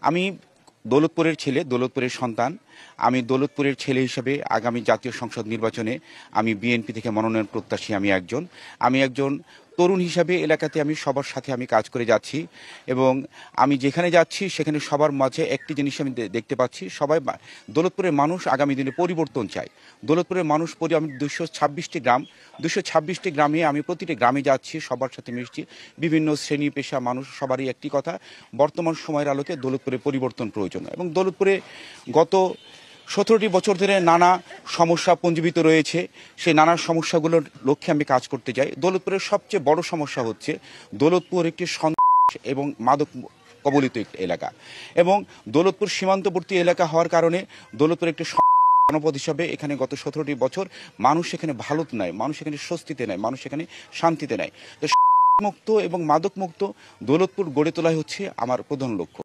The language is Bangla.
আমি দৌলতপুরের ছেলে, দৌলতপুরের সন্তান। আমি দৌলতপুরের ছেলে হিসেবে আগামী জাতীয় সংসদ নির্বাচনে আমি বিএনপি থেকে মনোনয়ন প্রত্যাশী। আমি একজন তরুণ হিসাবে এলাকাতে আমি সবার সাথে আমি কাজ করে যাচ্ছি এবং আমি যেখানে যাচ্ছি সেখানে সবার মাঝে একটি জিনিস আমি দেখতে পাচ্ছি, সবাই দৌলতপুরের মানুষ আগামী দিনে পরিবর্তন চায়। দৌলতপুরের মানুষ আমি 226টি গ্রামে আমি প্রতিটি গ্রামে যাচ্ছি, সবার সাথে মিশছি, বিভিন্ন শ্রেণী পেশা মানুষ সবারই একটি কথা, বর্তমান সময়ের আলোকে দৌলতপুরে পরিবর্তন প্রয়োজন। এবং দৌলতপুরে গত 17টি বছর ধরে নানা সমস্যা পুঞ্জীবিত রয়েছে। সেই নানা সমস্যাগুলোর লক্ষ্যে আমি কাজ করতে যাই। দৌলতপুরের সবচেয়ে বড় সমস্যা হচ্ছে দৌলতপুর একটি সন্ত্রাস এবং মাদক কবলিত একটি এলাকা এবং দৌলতপুর সীমান্তবর্তী এলাকা হওয়ার কারণে দৌলতপুর একটি জনপদ হিসাবে এখানে গত 17টি বছর মানুষ এখানে ভালো নাই, মানুষ এখানে স্বস্তিতে নাই, মানুষ এখানে শান্তিতে নাই। তো মুক্ত এবং মাদক মুক্ত দৌলতপুর গড়ে তোলাই হচ্ছে আমার প্রধান লক্ষ্য।